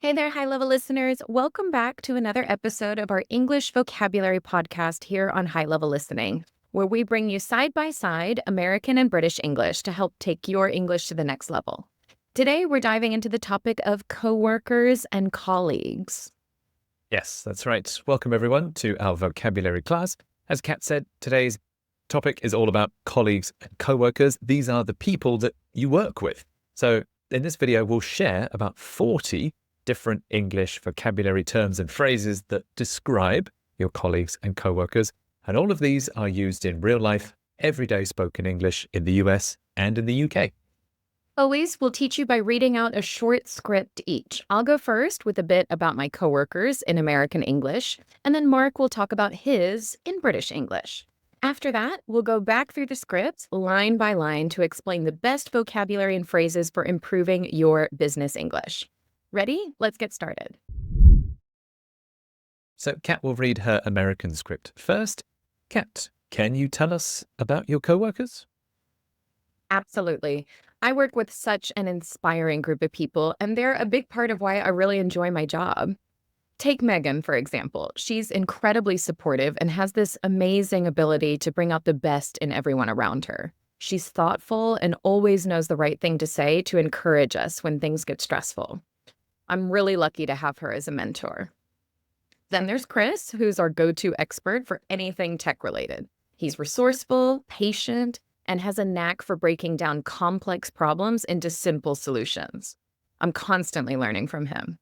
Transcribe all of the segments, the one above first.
Hey there, high level listeners. Welcome back to another episode of our English vocabulary podcast here on High Level Listening, where we bring you side by side American and British English to help take your English to the next level. Today, we're diving into the topic of coworkers and colleagues. Yes, that's right. Welcome everyone to our vocabulary class. As Kat said, today's topic is all about colleagues and co-workers. These are the people that you work with. So in this video, we'll share about 40 different English vocabulary terms and phrases that describe your colleagues and co-workers. And all of these are used in real life, everyday spoken English in the US and in the UK. Always, we'll teach you by reading out a short script each. I'll go first with a bit about my coworkers in American English, and then Mark will talk about his in British English. After that, we'll go back through the script line by line to explain the best vocabulary and phrases for improving your business English. Ready? Let's get started. So Kat will read her American script first. Kat, can you tell us about your co-workers? Absolutely. I work with such an inspiring group of people, and they're a big part of why I really enjoy my job. Take Megan, for example. She's incredibly supportive and has this amazing ability to bring out the best in everyone around her. She's thoughtful and always knows the right thing to say to encourage us when things get stressful. I'm really lucky to have her as a mentor. Then there's Chris, who's our go-to expert for anything tech-related. He's resourceful, patient, and has a knack for breaking down complex problems into simple solutions. I'm constantly learning from him.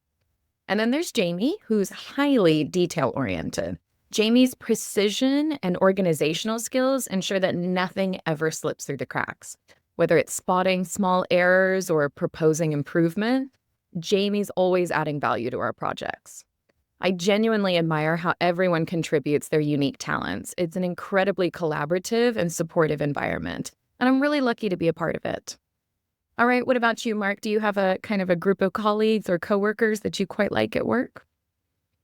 And then there's Jamie, who's highly detail-oriented. Jamie's precision and organizational skills ensure that nothing ever slips through the cracks. Whether it's spotting small errors or proposing improvement, Jamie's always adding value to our projects. I genuinely admire how everyone contributes their unique talents. It's an incredibly collaborative and supportive environment, and I'm really lucky to be a part of it. All right, what about you, Mark? Do you have a kind of a group of colleagues or coworkers that you quite like at work?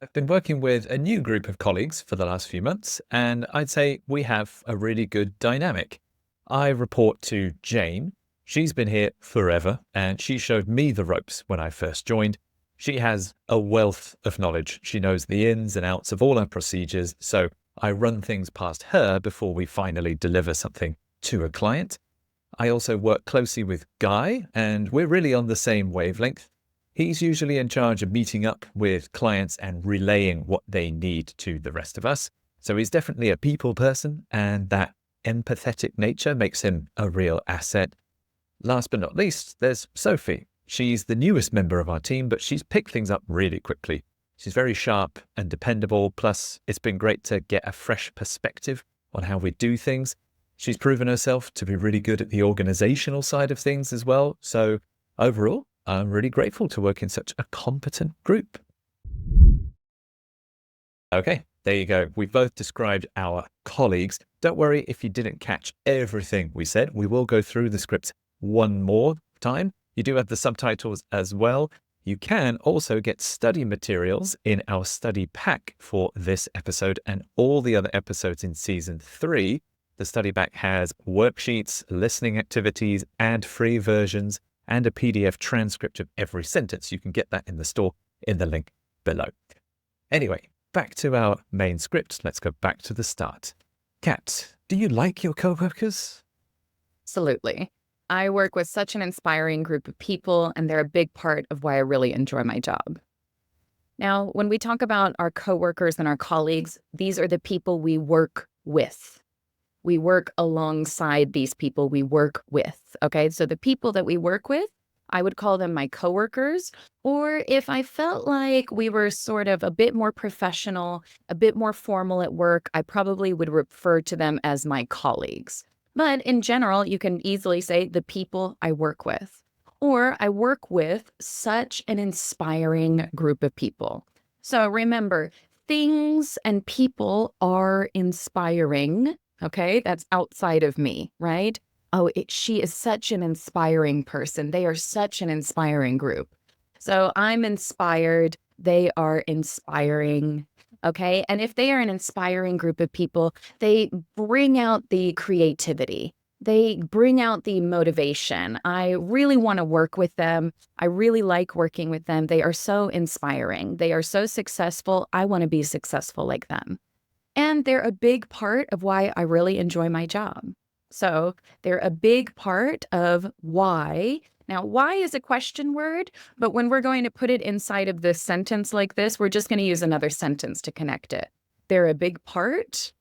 I've been working with a new group of colleagues for the last few months, and I'd say we have a really good dynamic. I report to Jane. She's been here forever, and she showed me the ropes when I first joined. She has a wealth of knowledge. She knows the ins and outs of all our procedures, so I run things past her before we finally deliver something to a client. I also work closely with Guy, and we're really on the same wavelength. He's usually in charge of meeting up with clients and relaying what they need to the rest of us. So he's definitely a people person, and that empathetic nature makes him a real asset. Last but not least, there's Sophie. She's the newest member of our team, but she's picked things up really quickly. She's very sharp and dependable, plus it's been great to get a fresh perspective on how we do things. She's proven herself to be really good at the organizational side of things as well. So overall, I'm really grateful to work in such a competent group. Okay, there you go. We've both described our colleagues. Don't worry if you didn't catch everything we said. We will go through the script one more time. You do have the subtitles as well. You can also get study materials in our study pack for this episode and all the other episodes in season 3. The study pack has worksheets, listening activities, ad-free versions, and a PDF transcript of every sentence. You can get that in the store in the link below. Anyway, back to our main script. Let's go back to the start. Kat, do you like your co-workers? Absolutely. I work with such an inspiring group of people, and they're a big part of why I really enjoy my job. Now, when we talk about our coworkers and our colleagues, these are the people we work with. We work alongside these people we work with, okay? So the people that we work with, I would call them my coworkers, or if I felt like we were sort of a bit more professional, a bit more formal at work, I probably would refer to them as my colleagues. But in general, you can easily say the people I work with, or I work with such an inspiring group of people. So remember, things and people are inspiring. Okay, that's outside of me, right? Oh, she is such an inspiring person. They are such an inspiring group. So I'm inspired. They are inspiring. Okay. And if they are an inspiring group of people, they bring out the creativity. They bring out the motivation. I really want to work with them. I really like working with them. They are so inspiring. They are so successful. I want to be successful like them. And they're a big part of why I really enjoy my job. So they're a big part of why. Now, why is a question word, but when we're going to put it inside of this sentence like this, we're just going to use another sentence to connect it. They're a big part.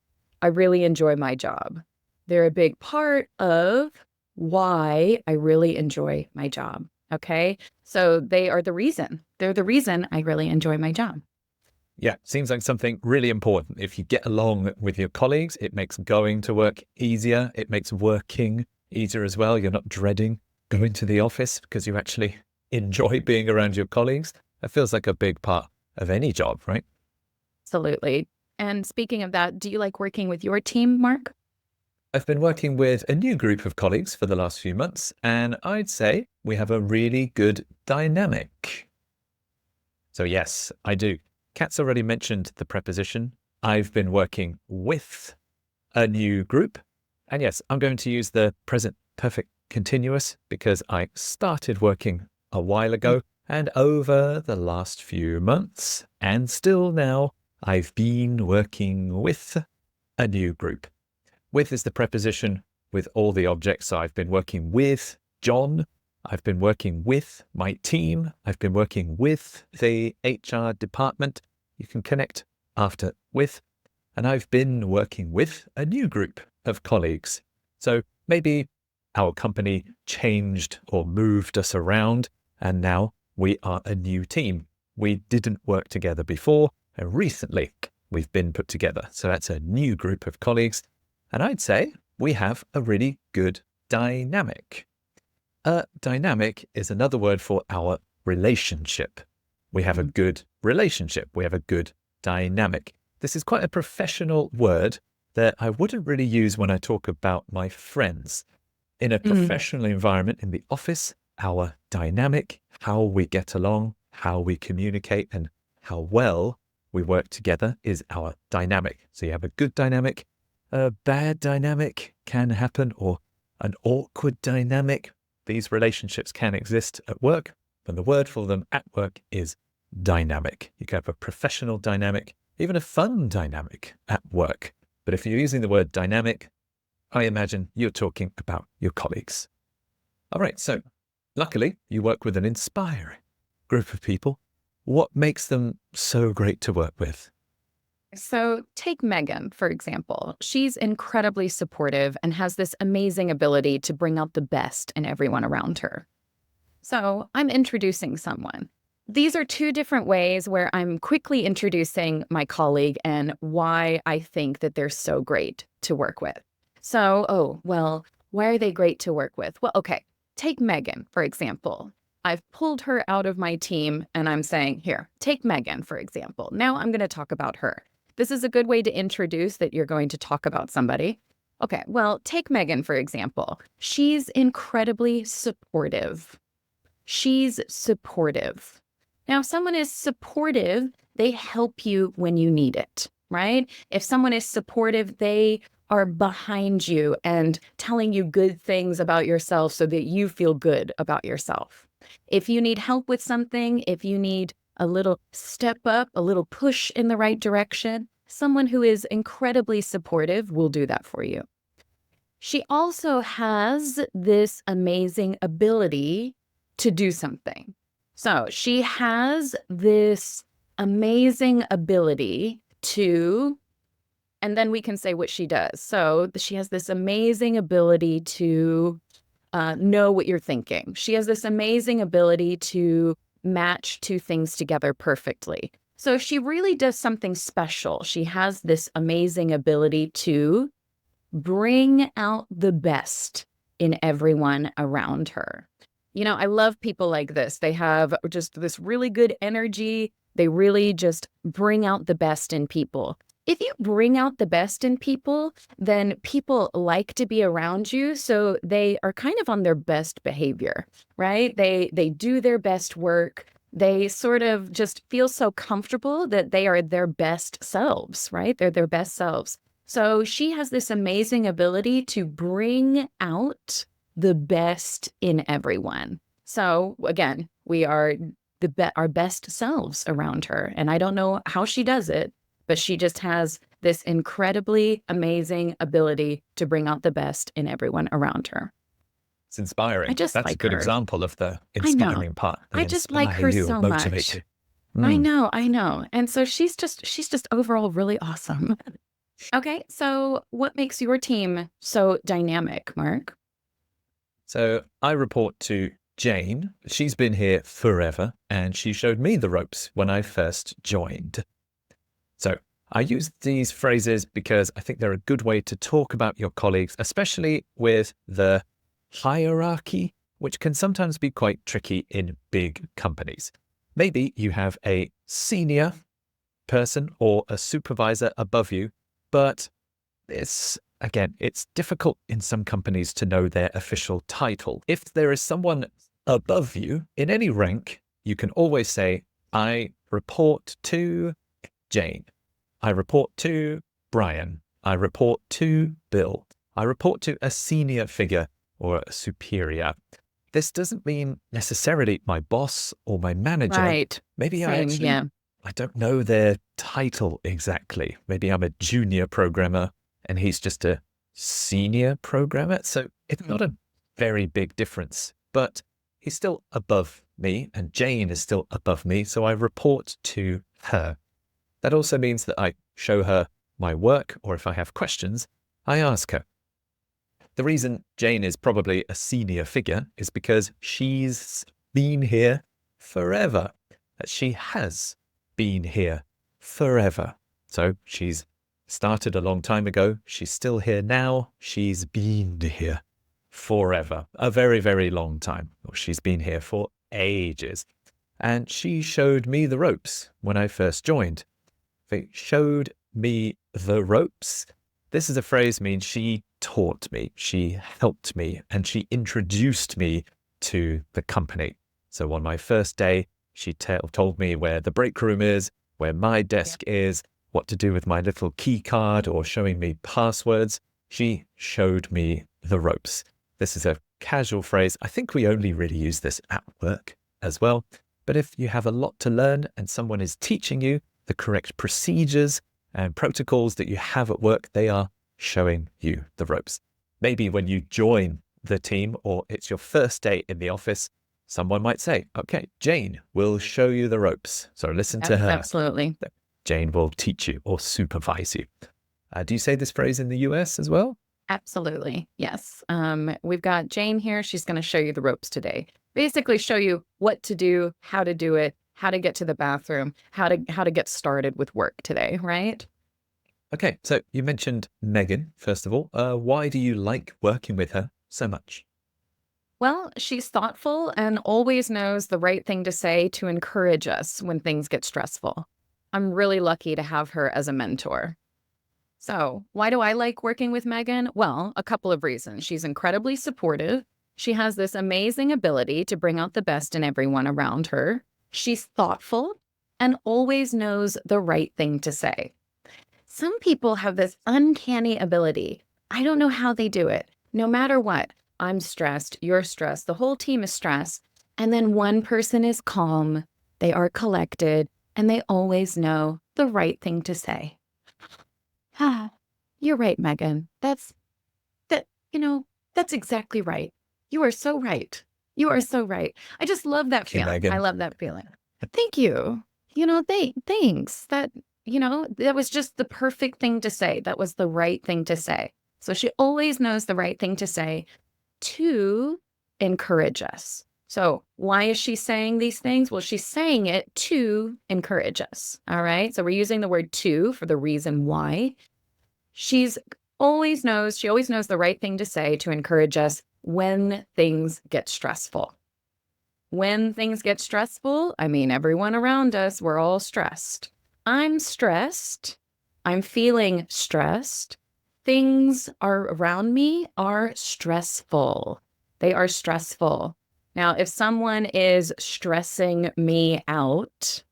I really enjoy my job. They're a big part of why I really enjoy my job. Okay. So they are the reason. They're the reason I really enjoy my job. Yeah, seems like something really important. If you get along with your colleagues, it makes going to work easier. It makes working easier as well. You're not dreading going to the office because you actually enjoy being around your colleagues. That feels like a big part of any job, right? Absolutely. And speaking of that, do you like working with your team, Mark? I've been working with a new group of colleagues for the last few months, and I'd say we have a really good dynamic. So yes, I do. Kat's already mentioned the preposition. I've been working with a new group. And yes, I'm going to use the present perfect continuous because I started working a while ago, and over the last few months, and still now, I've been working with a new group. With is the preposition with all the objects. So I've been working with John. I've been working with my team. I've been working with the HR department. You can connect after with. And I've been working with a new group of colleagues. So maybe our company changed or moved us around, and now we are a new team. We didn't work together before, and recently we've been put together. So that's a new group of colleagues. And I'd say we have a really good dynamic. A dynamic is another word for our relationship. We have a good relationship. We have a good dynamic. This is quite a professional word that I wouldn't really use when I talk about my friends. In a professional environment, in the office, our dynamic, how we get along, how we communicate, and how well we work together is our dynamic. So you have a good dynamic. A bad dynamic can happen, or an awkward dynamic. These relationships can exist at work, but the word for them at work is dynamic. You can have a professional dynamic, even a fun dynamic at work. But if you're using the word dynamic, I imagine you're talking about your colleagues. All right, so luckily you work with an inspiring group of people. What makes them so great to work with? So take Megan, for example. She's incredibly supportive and has this amazing ability to bring out the best in everyone around her. So I'm introducing someone. These are two different ways where I'm quickly introducing my colleague and why I think that they're so great to work with. So, why are they great to work with? Well, okay, take Megan, for example. I've pulled her out of my team and I'm saying, here, take Megan, for example. Now I'm going to talk about her. This is a good way to introduce that you're going to talk about somebody. Okay, well, take Megan, for example. She's incredibly supportive. She's supportive. Now, if someone is supportive, they help you when you need it, right? If someone is supportive, they are behind you and telling you good things about yourself so that you feel good about yourself. If you need help with something, if you need a little step up, a little push in the right direction, someone who is incredibly supportive will do that for you. She also has this amazing ability to do something. So she has this amazing ability to, and then we can say what she does. So she has this amazing ability to know what you're thinking. She has this amazing ability to match two things together perfectly. So if she really does something special, she has this amazing ability to bring out the best in everyone around her. You know, I love people like this. They have just this really good energy. They really just bring out the best in people. If you bring out the best in people, then people like to be around you. So they are kind of on their best behavior, right? They do their best work. They sort of just feel so comfortable that they are their best selves, right? They're their best selves. So she has this amazing ability to bring out the best in everyone. So again, we are our best selves around her. And I don't know how she does it, but she just has this incredibly amazing ability to bring out the best in everyone around her. It's I inspiring. just That's a like good her. example of the I know. inspiring part. They I just like inspire her you or so motivate much. you. I Mm. know, I know. And so she's just overall really awesome. Okay, so what makes your team so dynamic, Mark? So I report to Jane. She's been here forever, and she showed me the ropes when I first joined. So I use these phrases because I think they're a good way to talk about your colleagues, especially with the hierarchy, which can sometimes be quite tricky in big companies. Maybe you have a senior person or a supervisor above you, but it's difficult in some companies to know their official title. If there is someone above you in any rank, you can always say, I report to Jane. I report to Brian. I report to Bill. I report to a senior figure or a superior. This doesn't mean necessarily my boss or my manager. Right. Maybe Same, yeah. I don't know their title exactly. Maybe I'm a junior programmer and he's just a senior programmer. So it's not a very big difference, but he's still above me and Jane is still above me. So I report to her. That also means that I show her my work, or if I have questions, I ask her. The reason Jane is probably a senior figure is because she's been here forever. She has been here forever. So she's started a long time ago. She's still here now. She's been here forever, a very, very long time. Or she's been here for ages. And she showed me the ropes when I first joined. They showed me the ropes. This is a phrase means she taught me, she helped me, and she introduced me to the company. So on my first day, she told me where the break room is, where my desk is, what to do with my little key card, or showing me passwords. She showed me the ropes. This is a casual phrase. I think we only really use this at work as well. But if you have a lot to learn and someone is teaching you the correct procedures and protocols that you have at work, they are showing you the ropes. Maybe when you join the team or it's your first day in the office, someone might say, okay, Jane will show you the ropes. So listen to her. Absolutely. Jane will teach you or supervise you. Do you say this phrase in the US as well? Absolutely. Yes. We've got Jane here. She's going to show you the ropes today. Basically show you what to do, how to do it, how to get to the bathroom, how to get started with work today, right? Okay, so you mentioned Megan, first of all. Why do you like working with her so much? Well, she's thoughtful and always knows the right thing to say to encourage us when things get stressful. I'm really lucky to have her as a mentor. So, why do I like working with Megan? Well, a couple of reasons. She's incredibly supportive. She has this amazing ability to bring out the best in everyone around her. She's thoughtful and always knows the right thing to say. Some people have this uncanny ability. I don't know how they do it. No matter what, I'm stressed, you're stressed, the whole team is stressed. And then one person is calm, they are collected, and they always know the right thing to say. Ah, you're right, Megan. That's exactly right. You are so right. You are so right. I just love that Thank you, feeling. I Megan. love that feeling. Thank you. Thanks. That was just the perfect thing to say. That was the right thing to say. So she always knows the right thing to say to encourage us. So why is she saying these things? Well, she's saying it to encourage us. All right. So we're using the word to for the reason why. She always knows the right thing to say to encourage us when things get stressful. When things get stressful, I mean, everyone around us, we're all stressed. I'm stressed. I'm feeling stressed. Things around me are stressful. They are stressful. Now, if someone is stressing me out,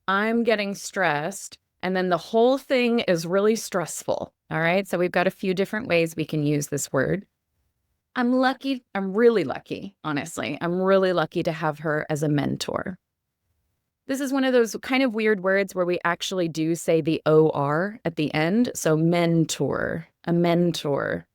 I'm getting stressed And then the whole thing is really stressful. All right. So we've got a few different ways we can use this word. I'm lucky. I'm really lucky, honestly. I'm really lucky to have her as a mentor. This is one of those kind of weird words where we actually do say the OR at the end. So mentor, a mentor.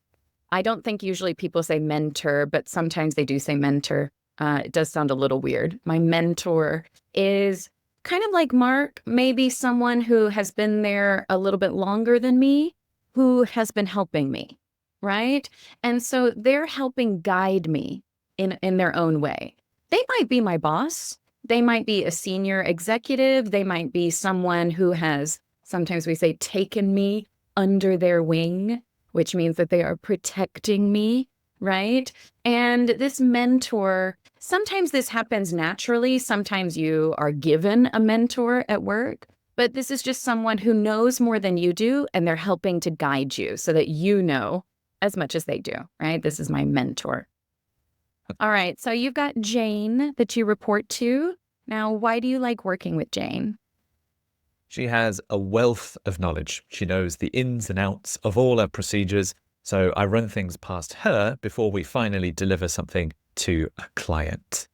I don't think usually people say mentor, but sometimes they do say mentor. It does sound a little weird. My mentor is kind of like Mark, maybe someone who has been there a little bit longer than me, who has been helping me, right? And so they're helping guide me in their own way. They might be my boss. They might be a senior executive. They might be someone who has, sometimes we say, taken me under their wing, which means that they are protecting me, right? And this mentor, sometimes this happens naturally. Sometimes you are given a mentor at work, but this is just someone who knows more than you do, and they're helping to guide you so that you know as much as they do, right? This is my mentor. All right, so you've got Jane that you report to. Now, why do you like working with Jane? She has a wealth of knowledge. She knows the ins and outs of all our procedures. So I run things past her before we finally deliver something to a client.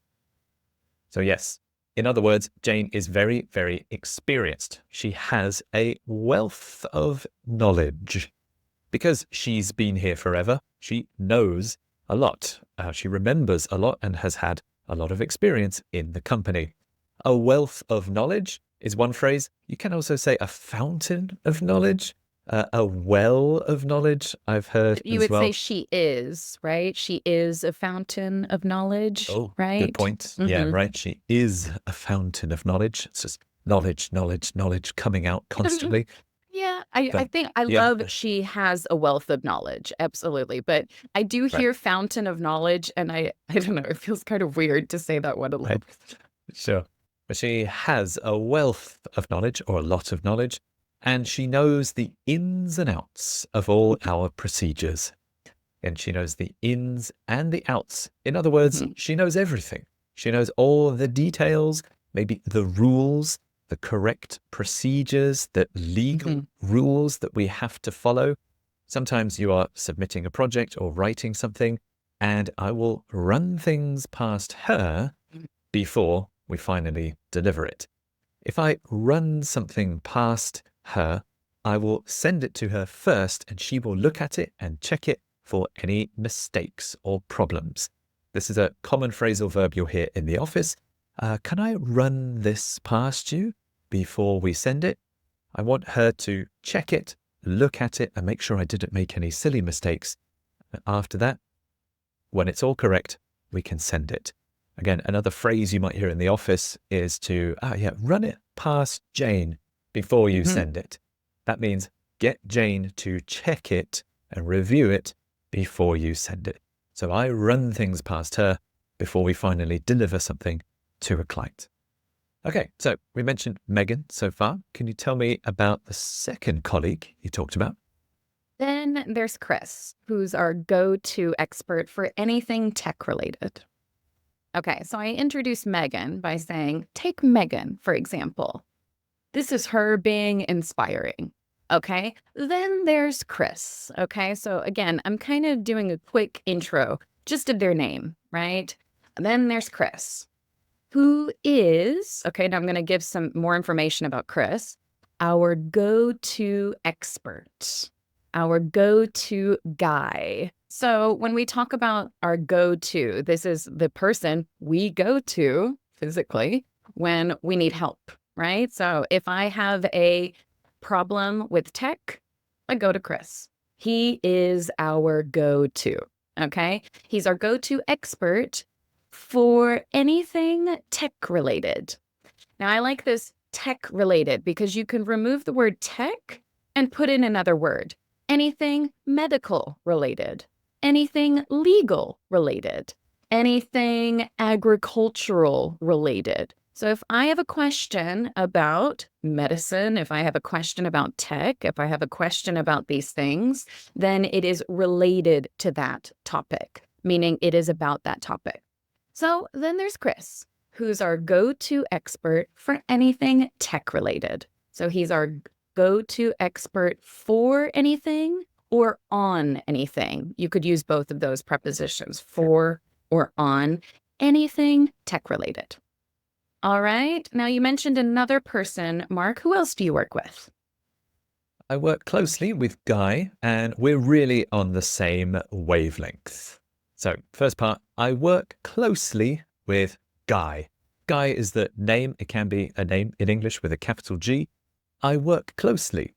So yes, in other words, Jane is very, very experienced. She has a wealth of knowledge. Because she's been here forever, she knows a lot. She remembers a lot and has had a lot of experience in the company. A wealth of knowledge is one phrase. You can also say a fountain of knowledge, a well of knowledge I've heard You as would well. say she is, right? She is a fountain of knowledge, Oh, right? good point. Yeah, right. She is a fountain of knowledge. It's just knowledge, knowledge, knowledge coming out constantly. Yeah, I But think I yeah, love she has a wealth of knowledge. Absolutely. But I do right, hear fountain of knowledge, and I don't know, it feels kind of weird to say that one a little right. Sure. But she has a wealth of knowledge, or a lot of knowledge, and she knows the ins and outs of all our procedures. And she knows the ins and the outs. In other words, bit. she knows everything. She knows all the details, maybe the rules, the correct procedures, the legal rules that we have to follow. Sometimes you are submitting a project or writing something, and I will run things past her before we finally deliver it. If I run something past her, I will send it to her first, and she will look at it and check it for any mistakes or problems. This is a common phrasal verb you'll hear in the office. Can I run this past you before we send it? I want her to check it, look at it, and make sure I didn't make any silly mistakes. After that, when it's all correct, we can send it. Again, another phrase you might hear in the office is to, run it past Jane before you send it. That means get Jane to check it and review it before you send it. So I run things past her before we finally deliver something to a client. Okay, so we mentioned Megan so far. Can you tell me about the second colleague you talked about? Then there's Chris, who's our go-to expert for anything tech related. Okay, so I introduced Megan by saying, take Megan, for example. This is her being inspiring. Okay, then there's Chris. Okay, so again, I'm kind of doing a quick intro just of their name, right? And then there's Chris, who is, okay, now I'm going to give some more information about Chris, our go-to expert, our go-to guy. So when we talk about our go-to, this is the person we go to physically when we need help, right? So if I have a problem with tech, I go to Chris. He is our go-to, okay? He's our go-to expert for anything tech related. Now, I like this tech related because you can remove the word tech and put in another word. Anything medical related, anything legal related, anything agricultural related. So if I have a question about medicine, if I have a question about tech, if I have a question about these things, then it is related to that topic, meaning it is about that topic. So then there's Chris, who's our go-to expert for anything tech related. So he's our go-to expert for anything or on anything. You could use both of those prepositions, for or on anything tech-related. All right. Now, you mentioned another person. Mark, who else do you work with? I work closely with Guy, and we're really on the same wavelength. So, first part, I work closely with Guy. Guy is the name. It can be a name in English with a capital G. I work closely.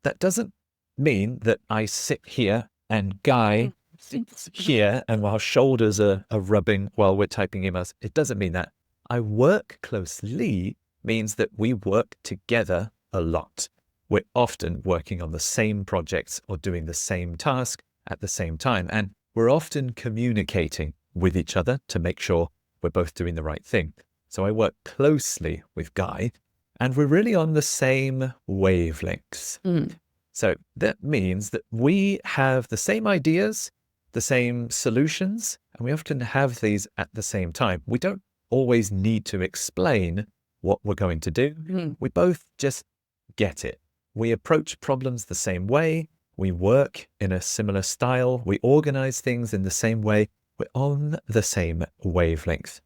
That doesn't mean that I sit here and Guy sits here and our shoulders are rubbing while we're typing emails. It doesn't mean that. I work closely means that we work together a lot. We're often working on the same projects or doing the same task at the same time. And we're often communicating with each other to make sure we're both doing the right thing. So I work closely with Guy, and we're really on the same wavelengths. So that means that we have the same ideas, the same solutions, and we often have these at the same time. We don't always need to explain what we're going to do. We both just get it. We approach problems the same way. We work in a similar style. We organize things in the same way. We're on the same wavelength.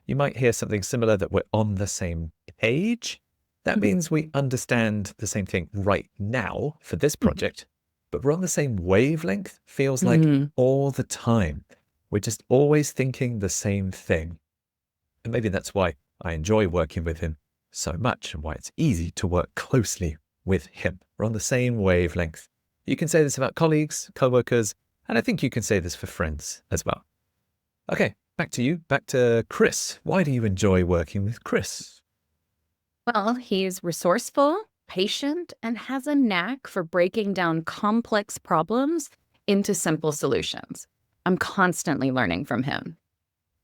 You might hear something similar, that we're on the same page. That means we understand the same thing right now for this project, but we're on the same wavelength feels like all the time. We're just always thinking the same thing. And maybe that's why I enjoy working with him so much and why it's easy to work closely with him. We're on the same wavelength. You can say this about colleagues, coworkers, and I think you can say this for friends as well. Okay, back to you, back to Chris. Why do you enjoy working with Chris? Well, he's resourceful, patient, and has a knack for breaking down complex problems into simple solutions. I'm constantly learning from him.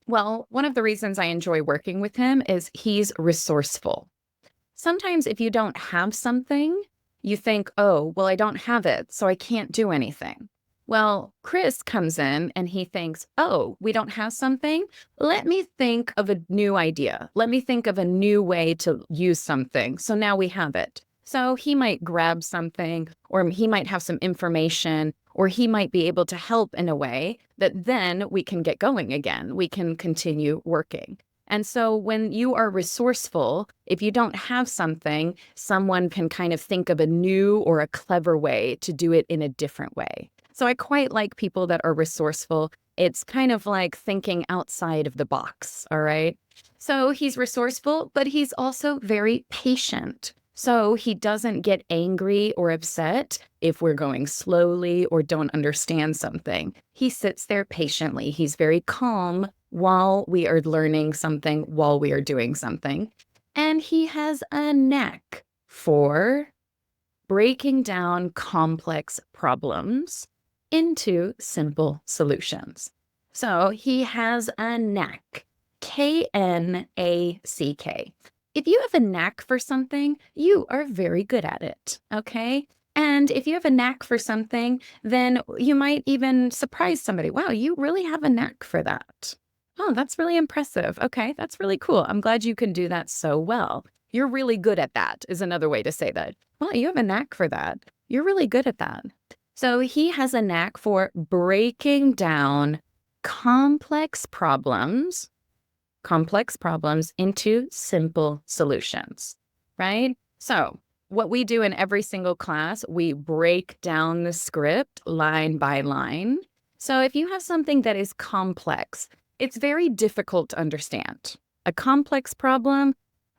Well, one of the reasons I enjoy working with him is he's resourceful. Sometimes if you don't have something, you think, oh, well, I don't have it, so I can't do anything. Well, Chris comes in and he thinks, oh, we don't have something? Let me think of a new idea. Let me think of a new way to use something. So now we have it. So he might grab something, or he might have some information, or he might be able to help in a way that then we can get going again. We can continue working. And so when you are resourceful, if you don't have something, someone can kind of think of a new or a clever way to do it in a different way. So I quite like people that are resourceful. It's kind of like thinking outside of the box, all right? So he's resourceful, but he's also very patient. So he doesn't get angry or upset if we're going slowly or don't understand something. He sits there patiently. He's very calm while we are learning something, while we are doing something. And he has a knack for breaking down complex problems into simple solutions. So he has a knack, K-N-A-C-K. If you have a knack for something, you are very good at it, okay? And if you have a knack for something, then you might even surprise somebody. Wow, you really have a knack for that. Oh, that's really impressive. Okay, that's really cool. I'm glad you can do that so well. You're really good at that is another way to say that. Well, you have a knack for that. You're really good at that. So he has a knack for breaking down complex problems into simple solutions, right? So what we do in every single class, we break down the script line by line. So if you have something that is complex, it's very difficult to understand. A complex problem,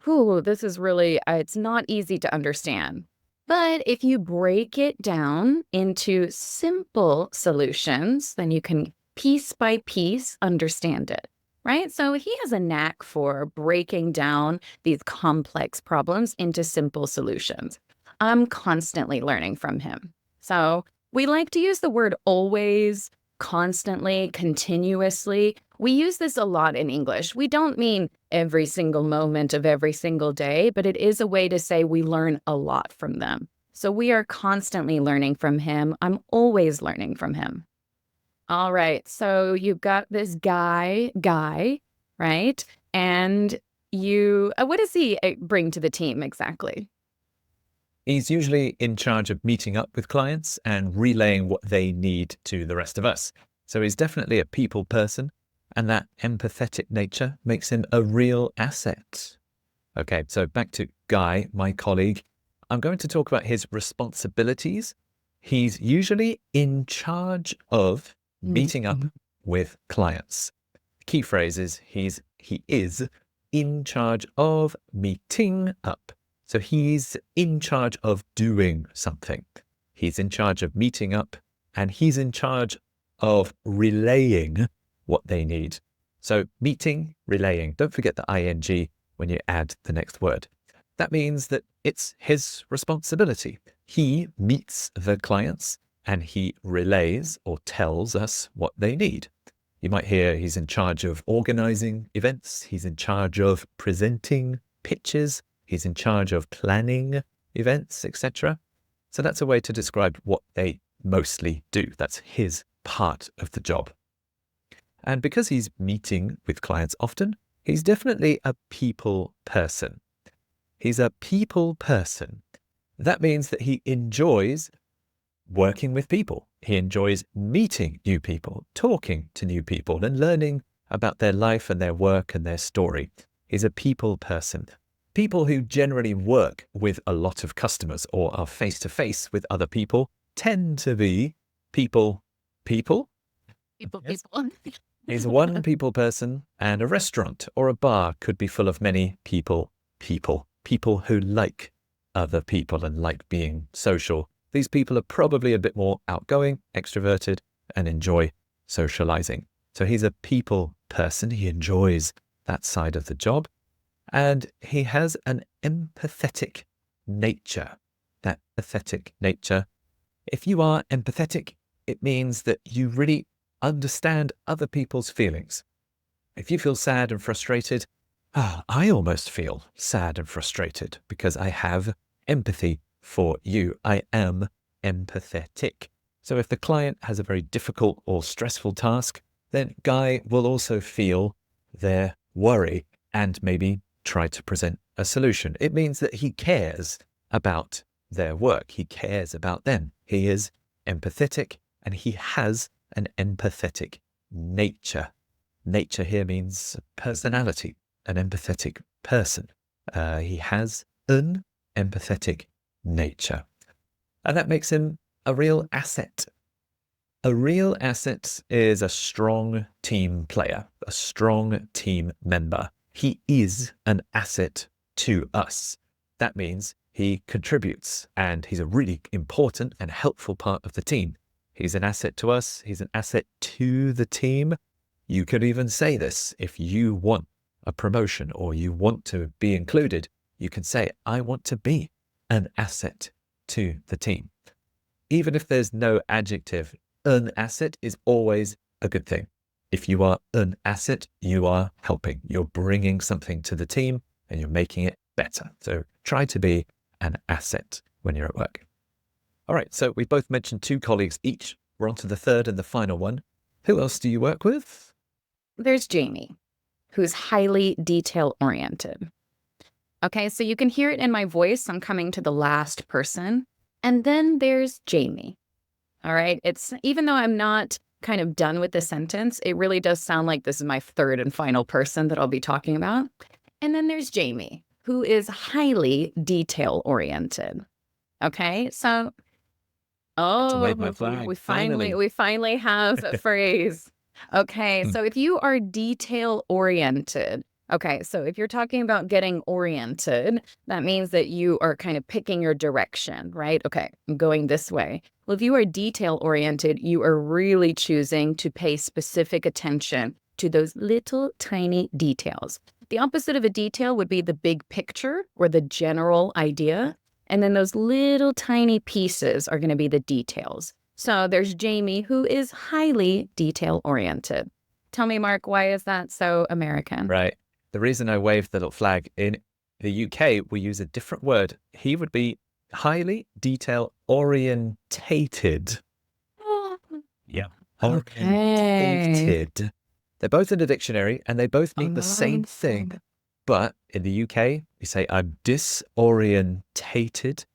this is really, it's not easy to understand. But if you break it down into simple solutions, then you can piece by piece understand it. Right? So he has a knack for breaking down these complex problems into simple solutions. I'm constantly learning from him. So we like to use the word always, constantly, continuously. We use this a lot in English. We don't mean every single moment of every single day, but it is a way to say we learn a lot from them. So we are constantly learning from him. I'm always learning from him. All right, so you've got this guy, right? And you, what does he bring to the team exactly? He's usually in charge of meeting up with clients and relaying what they need to the rest of us. So he's definitely a people person, and that empathetic nature makes him a real asset. Okay, so back to Guy, my colleague. I'm going to talk about his responsibilities. He's usually in charge of meeting up with clients. Key phrase is he is in charge of meeting up. So he's in charge of doing something. He's in charge of meeting up, and he's in charge of relaying what they need. So meeting, relaying. Don't forget the ing when you add the next word. That means that it's his responsibility. He meets the clients and he relays or tells us what they need. You might hear he's in charge of organizing events. He's in charge of presenting pitches. He's in charge of planning events, etc. So that's a way to describe what they mostly do. That's his part of the job. And because he's meeting with clients often, he's definitely a people person. He's a people person. That means that he enjoys working with people. He enjoys meeting new people, talking to new people, and learning about their life and their work and their story. He's a people person. People who generally work with a lot of customers or are face-to-face with other people tend to be people. People. He's one people person, and a restaurant or a bar could be full of many people who like other people and like being social. These people are probably a bit more outgoing, extroverted, and enjoy socializing. So he's a people person. He enjoys that side of the job. And he has an empathetic nature. That empathetic nature. If you are empathetic, it means that you really understand other people's feelings. If you feel sad and frustrated, I almost feel sad and frustrated because I have empathy for you. I am empathetic. So if the client has a very difficult or stressful task, then Guy will also feel their worry and maybe try to present a solution. It means that he cares about their work. He cares about them. He is empathetic and he has an empathetic nature. Nature here means personality, an empathetic person. He has an empathetic nature. And that makes him a real asset. A real asset is a strong team player, a strong team member. He is an asset to us. That means he contributes and he's a really important and helpful part of the team. He's an asset to us. He's an asset to the team. You could even say this if you want a promotion or you want to be included. You can say, I want to be an asset to the team. Even if there's no adjective, an asset is always a good thing. If you are an asset, you are helping. You're bringing something to the team and you're making it better. So try to be an asset when you're at work. All right, so we've both mentioned 2 colleagues each. We're on to the third and the final one. Who else do you work with? There's Jamie, who's highly detail-oriented. Okay, so you can hear it in my voice. I'm coming to the last person. And then there's Jamie. All right, it's even though I'm not kind of done with the sentence, it really does sound like this is my third and final person that I'll be talking about. And then there's Jamie, who is highly detail-oriented. Okay, so we finally have a phrase. Okay, so if you are detail-oriented, okay, so if you're talking about getting oriented, that means that you are kind of picking your direction, right? Okay, I'm going this way. Well, if you are detail-oriented, you are really choosing to pay specific attention to those little tiny details. The opposite of a detail would be the big picture or the general idea. And then those little tiny pieces are going to be the details. So there's Jamie, who is highly detail-oriented. Tell me, Mark, why is that so American? Right. The reason I waved the little flag, in the UK, we use a different word. He would be highly detail-orientated. Yeah. Okay. Orientated. They're both in the dictionary and they both mean the same thing. But in the UK, we say I'm disorientated.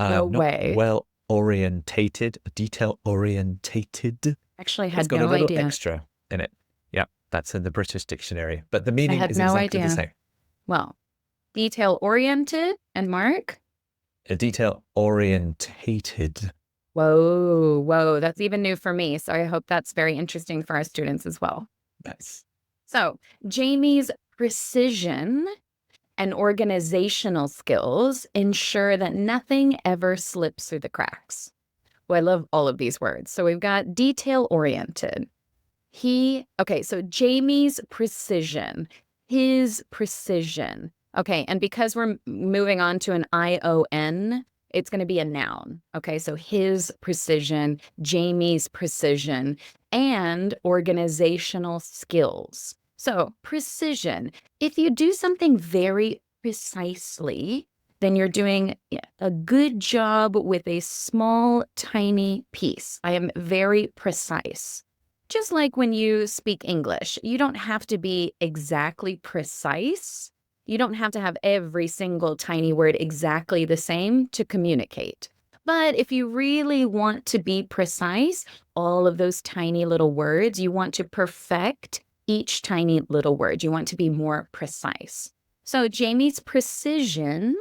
No Not way. well orientated, detail orientated. Actually, I It's had got a no little idea. extra in it. Yeah, that's in the British dictionary, but the I meaning had is no exactly the idea. same. Well, detail oriented and Mark. A detail orientated. Whoa, whoa, that's even new for me. So I hope that's very interesting for our students as well. Nice. So, Jamie's precision and organizational skills ensure that nothing ever slips through the cracks. Well, I love all of these words. So, we've got detail oriented. So Jamie's precision, his precision. Okay, and because we're moving on to an ION, it's going to be a noun. Okay, so his precision, Jamie's precision, and organizational skills. So, precision. If you do something very precisely, then you're doing a good job with a small, tiny piece. I am very precise. Just like when you speak English, you don't have to be exactly precise. You don't have to have every single tiny word exactly the same to communicate. But if you really want to be precise, all of those tiny little words, you want to perfect each tiny little word. You want to be more precise. So Jamie's precision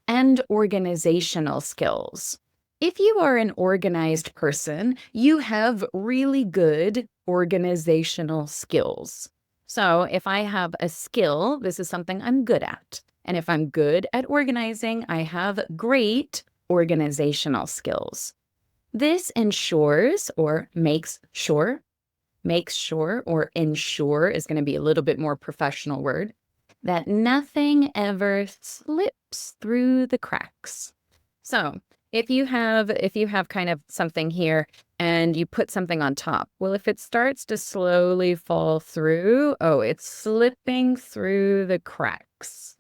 and organizational skills. If you are an organized person, you have really good organizational skills. So if I have a skill, this is something I'm good at. And if I'm good at organizing, I have great organizational skills. This ensures or makes sure or ensure is going to be a little bit more professional word, that nothing ever slips through the cracks. So if you have kind of something here and you put something on top, well, if it starts to slowly fall through, oh, it's slipping through the cracks.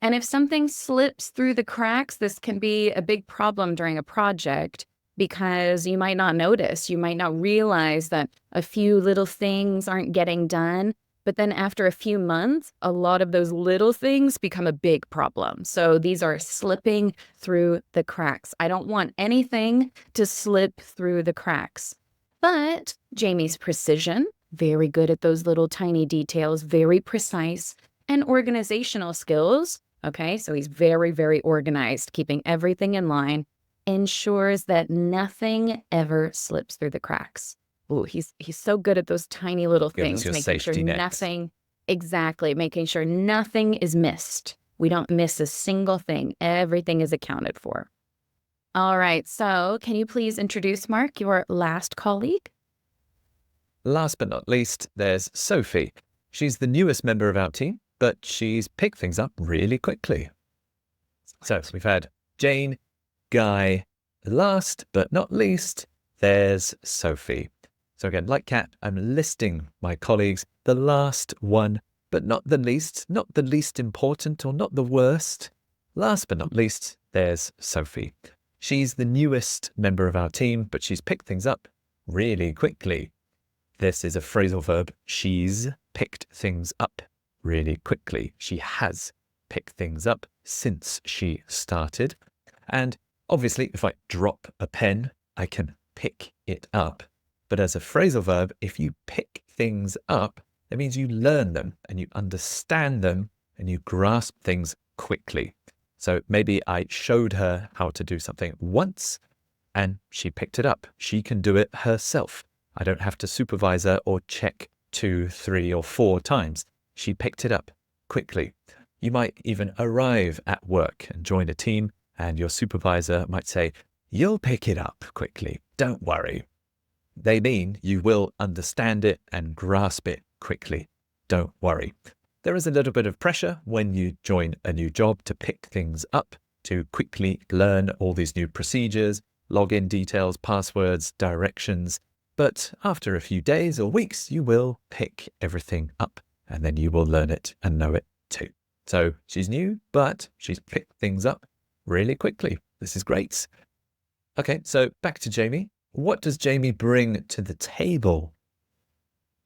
And if something slips through the cracks, this can be a big problem during a project because you might not notice, you might not realize that a few little things aren't getting done. But then after a few months, a lot of those little things become a big problem. So these are slipping through the cracks. I don't want anything to slip through the cracks. But Jamie's precision, very good at those little tiny details, very precise, and organizational skills. Okay, so he's very, very organized, keeping everything in line, ensures that nothing ever slips through the cracks. Ooh, he's so good at those tiny little Give us things, your making sure safety net. nothing exactly, making sure nothing is missed. We don't miss a single thing. Everything is accounted for. All right, so can you please introduce, Mark, your last colleague? Last but not least, there's Sophie. She's the newest member of our team, but she's picked things up really quickly. So we've had Jane, Guy. Last but not least, there's Sophie. So again, like Kat, I'm listing my colleagues, the last one, but not the least important or not the worst. Last but not least, there's Sophie. She's the newest member of our team, but she's picked things up really quickly. This is a phrasal verb. She's picked things up really quickly. She has picked things up since she started. And obviously, if I drop a pen, I can pick it up. But as a phrasal verb, if you pick things up, that means you learn them and you understand them and you grasp things quickly. So maybe I showed her how to do something once and she picked it up. She can do it herself. I don't have to supervise her or check 2, 3, or 4 times. She picked it up quickly. You might even arrive at work and join a team, and your supervisor might say, "You'll pick it up quickly. Don't worry." They mean you will understand it and grasp it quickly. Don't worry. There is a little bit of pressure when you join a new job to pick things up, to quickly learn all these new procedures, login details, passwords, directions. But after a few days or weeks, you will pick everything up and then you will learn it and know it too. So she's new, but she's picked things up really quickly. This is great. Okay, so back to Jamie. What does Jamie bring to the table?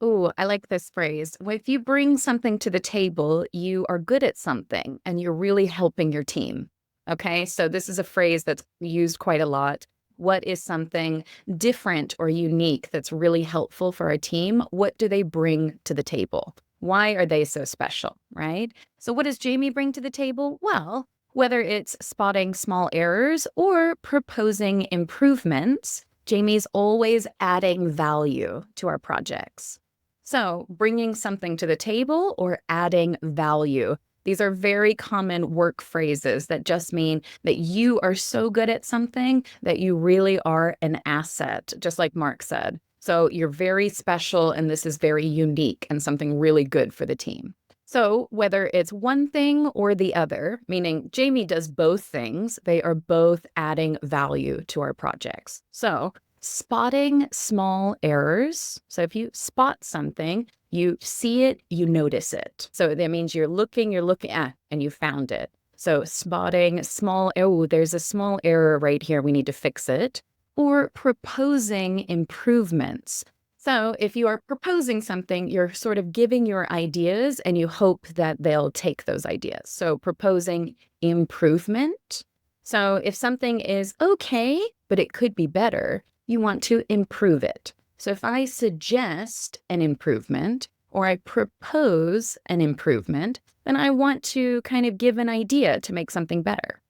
Ooh, I like this phrase. If you bring something to the table, you are good at something and you're really helping your team. Okay, so this is a phrase that's used quite a lot. What is something different or unique that's really helpful for our team? What do they bring to the table? Why are they so special, right? So, what does Jamie bring to the table? Well, whether it's spotting small errors or proposing improvements, Jamie's always adding value to our projects. So, bringing something to the table or adding value. These are very common work phrases that just mean that you are so good at something that you really are an asset, just like Mark said. So you're very special, and this is very unique and something really good for the team. So whether it's one thing or the other, meaning Jamie does both things, they are both adding value to our projects. So spotting small errors. So if you spot something, you see it, you notice it. So that means you're looking, and you found it. So spotting small, oh, there's a small error right here, we need to fix it. Or proposing improvements. So if you are proposing something, you're sort of giving your ideas and you hope that they'll take those ideas. So proposing improvement. So if something is okay, but it could be better, you want to improve it. So if I suggest an improvement or I propose an improvement, then I want to kind of give an idea to make something better.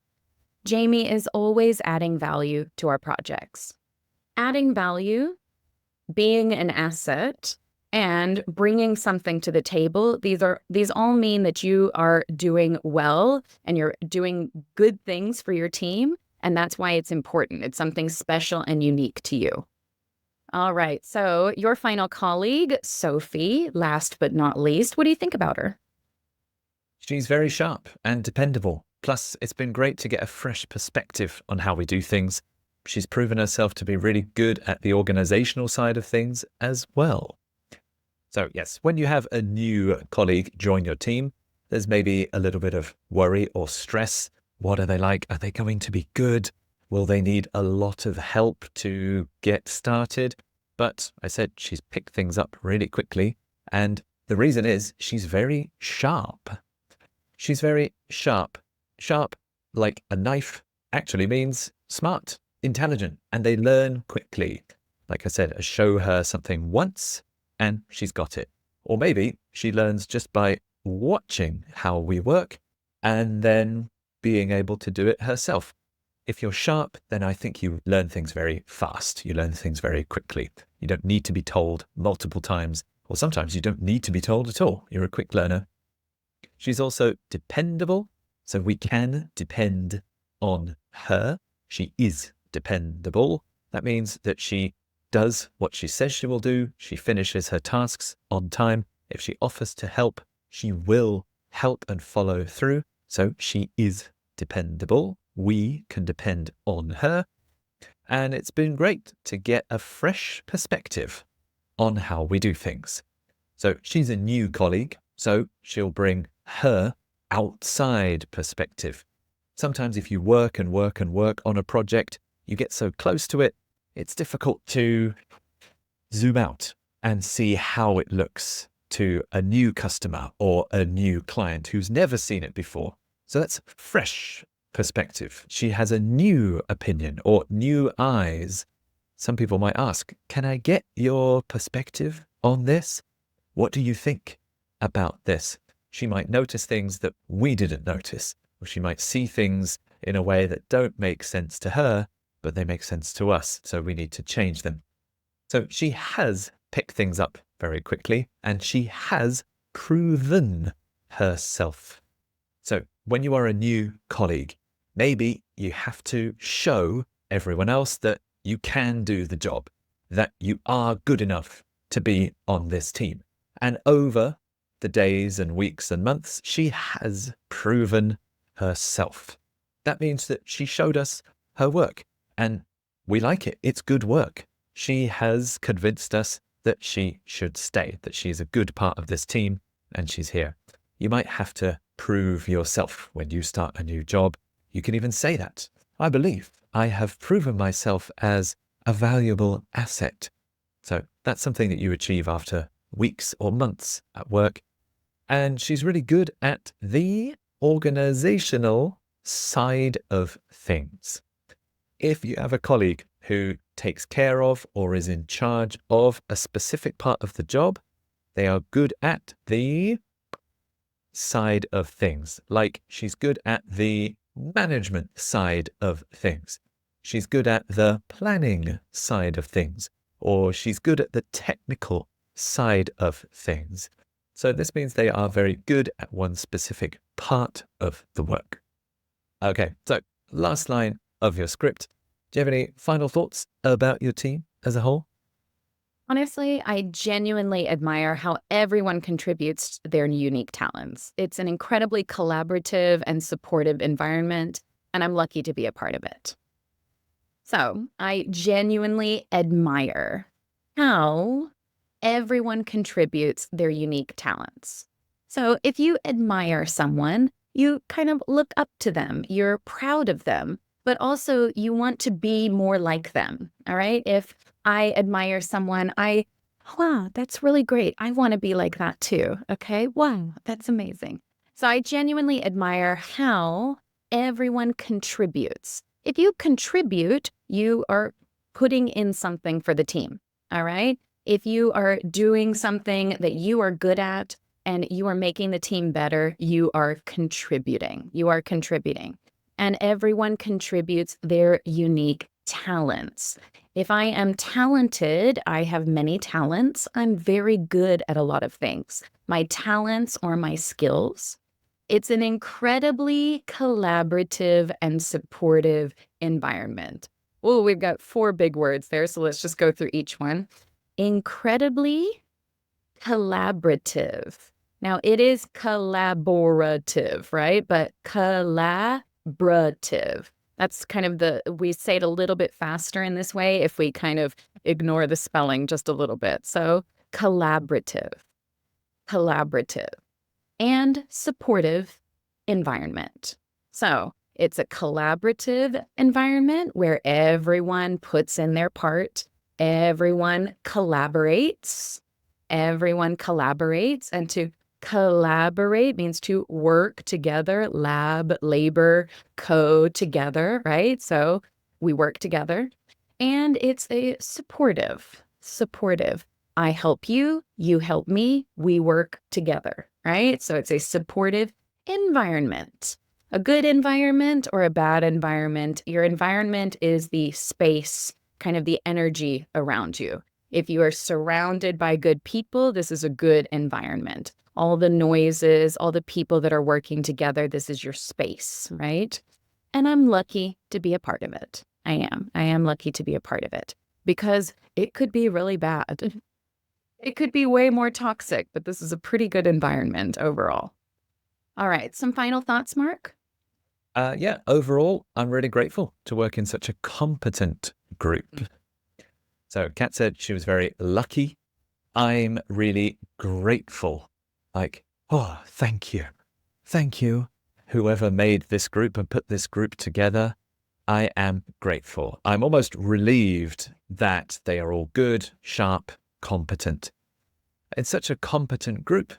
Jamie is always adding value to our projects. Adding value, being an asset, and bringing something to the table, these all mean that you are doing well and you're doing good things for your team, and that's why it's important. It's something special and unique to you. All right, so your final colleague, Sophie, last but not least, what do you think about her? She's very sharp and dependable. Plus, it's been great to get a fresh perspective on how we do things. She's proven herself to be really good at the organizational side of things as well. So yes, when you have a new colleague join your team, there's maybe a little bit of worry or stress. What are they like? Are they going to be good? Will they need a lot of help to get started? But I said she's picked things up really quickly. And the reason is she's very sharp. She's very sharp. Sharp, like a knife, actually means smart, intelligent, and they learn quickly. Like I said, I show her something once and she's got it. Or maybe she learns just by watching how we work and then being able to do it herself. If you're sharp, then I think you learn things very fast. You learn things very quickly. You don't need to be told multiple times, or sometimes you don't need to be told at all. You're a quick learner. She's also dependable, so we can depend on her. She is dependable. That means that she does what she says she will do. She finishes her tasks on time. If she offers to help, she will help and follow through. So she is dependable. We can depend on her. And it's been great to get a fresh perspective on how we do things. So she's a new colleague, so she'll bring her outside perspective. Sometimes if you work and work and work on a project, you get so close to it, it's difficult to zoom out and see how it looks to a new customer or a new client who's never seen it before. So that's fresh perspective. She has a new opinion or new eyes. Some people might ask, can I get your perspective on this? What do you think about this? She might notice things that we didn't notice, or she might see things in a way that don't make sense to her, but they make sense to us, so we need to change them. So she has picked things up very quickly, and she has proven herself. So when you are a new colleague, maybe you have to show everyone else that you can do the job, that you are good enough to be on this team. And over the days and weeks and months, she has proven herself. That means that she showed us her work and we like it. It's good work. She has convinced us that she should stay, that she's a good part of this team and she's here. You might have to prove yourself when you start a new job. You can even say that. I believe I have proven myself as a valuable asset. So that's something that you achieve after weeks or months at work. And she's really good at the organizational side of things. If you have a colleague who takes care of or is in charge of a specific part of the job, they are good at the side of things. Like she's good at the management side of things. She's good at the planning side of things, or she's good at the technical side of things. So this means they are very good at one specific part of the work. Okay, so last line of your script. Do you have any final thoughts about your team as a whole? Honestly, I genuinely admire how everyone contributes their unique talents. It's an incredibly collaborative and supportive environment, and I'm lucky to be a part of it. So I genuinely admire how everyone contributes their unique talents. So if you admire someone, you kind of look up to them, you're proud of them, but also you want to be more like them. All right. If I admire someone, wow, that's really great. I want to be like that too. Okay. Wow, that's amazing. So I genuinely admire how everyone contributes. If you contribute, you are putting in something for the team. All right. If you are doing something that you are good at and you are making the team better, you are contributing. You are contributing. And everyone contributes their unique talents. If I am talented, I have many talents. I'm very good at a lot of things. My talents or my skills. It's an incredibly collaborative and supportive environment. Oh, we've got 4 big words there, so let's just go through each one. Incredibly collaborative. Now, it is collaborative, right? But collaborative. That's kind of we say it a little bit faster in this way if we kind of ignore the spelling just a little bit. So collaborative, collaborative, and supportive environment. So it's a collaborative environment where everyone puts in their part, everyone collaborates, and to collaborate means to work together, labor, together, right? So we work together. And it's a supportive. I help you, you help me, we work together, right? So it's a supportive environment. A good environment or a bad environment, your environment is the space, kind of the energy around you. If you are surrounded by good people, this is a good environment. All the noises, all the people that are working together, this is your space, right? And I'm lucky to be a part of it. I am lucky to be a part of it because it could be really bad. It could be way more toxic, but this is a pretty good environment overall. All right, some final thoughts, Mark? Yeah, overall, I'm really grateful to work in such a competent group. So Kat said she was very lucky. I'm really grateful. Like, oh, thank you. Thank you. Whoever made this group and put this group together, I am grateful. I'm almost relieved that they are all good, sharp, competent. It's such a competent group.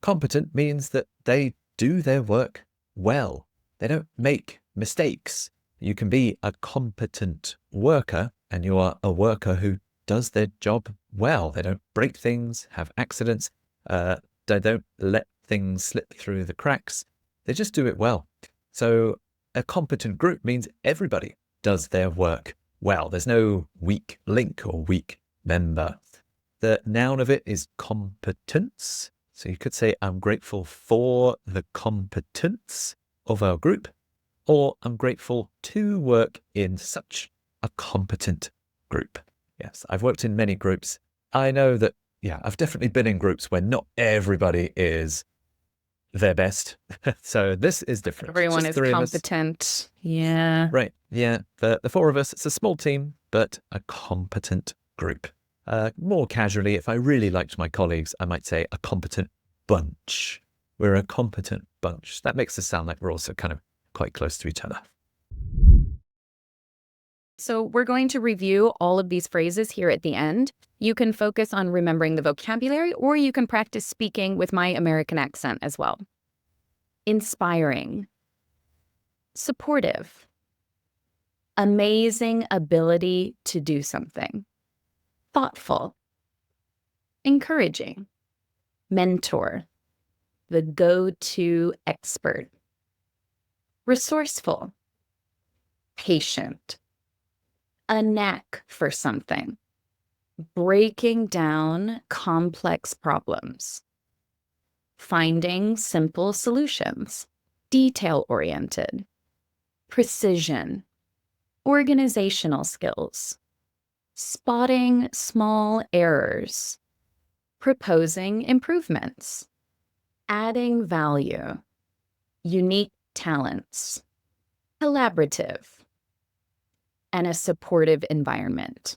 Competent means that they do their work well. They don't make mistakes. You can be a competent worker and you are a worker who does their job well. They don't break things, have accidents. They don't let things slip through the cracks. They just do it well. So a competent group means everybody does their work well. There's no weak link or weak member. The noun of it is competence. So you could say, I'm grateful for the competence of our group, or I'm grateful to work in such a competent group. Yes, I've worked in many groups. I know that, yeah, I've definitely been in groups where not everybody is their best. So this is different. Everyone Just is 3 of us. competent. Yeah. Right. Yeah. The 4 of us, it's a small team, but a competent group. More casually, if I really liked my colleagues, I might say a competent bunch. We're a competent bunch. That makes us sound like we're also kind of quite close to each other. So we're going to review all of these phrases here at the end. You can focus on remembering the vocabulary, or you can practice speaking with my American accent as well. Inspiring, supportive, amazing ability to do something, thoughtful, encouraging, mentor, the go-to expert, resourceful, patient, a knack for something, breaking down complex problems, finding simple solutions, detail-oriented, precision, organizational skills, spotting small errors, proposing improvements, adding value, unique talents, collaborative, and a supportive environment.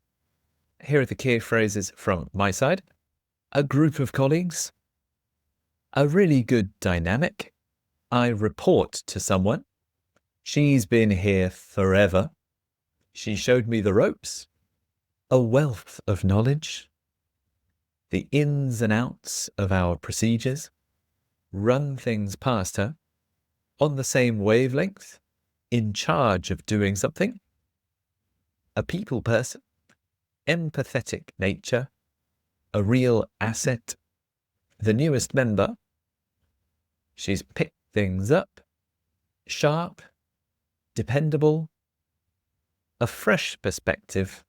Here are the key phrases from my side. A group of colleagues. A really good dynamic. I report to someone. She's been here forever. She showed me the ropes. A wealth of knowledge. The ins and outs of our procedures. Run things past her. On the same wavelength. In charge of doing something. A people person. Empathetic nature. A real asset. The newest member. She's picked things up. Sharp. Dependable. A fresh perspective.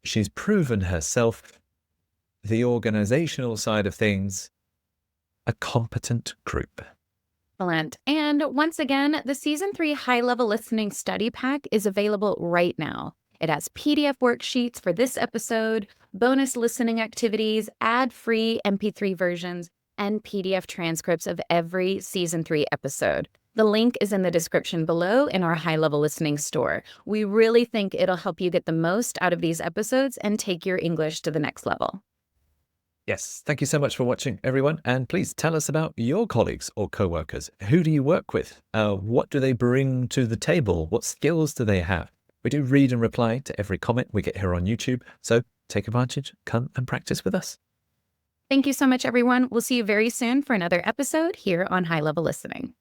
She's proven herself. The organizational side of things. A competent group. Excellent. And once again, the Season 3 High-Level Listening Study Pack is available right now. It has PDF worksheets for this episode, bonus listening activities, ad-free MP3 versions, and PDF transcripts of every Season 3 episode. The link is in the description below in our high-level listening store. We really think it'll help you get the most out of these episodes and take your English to the next level. Yes, thank you so much for watching, everyone. And please tell us about your colleagues or co-workers. Who do you work with? What do they bring to the table? What skills do they have? We do read and reply to every comment we get here on YouTube. So take advantage, come and practice with us. Thank you so much, everyone. We'll see you very soon for another episode here on High Level Listening.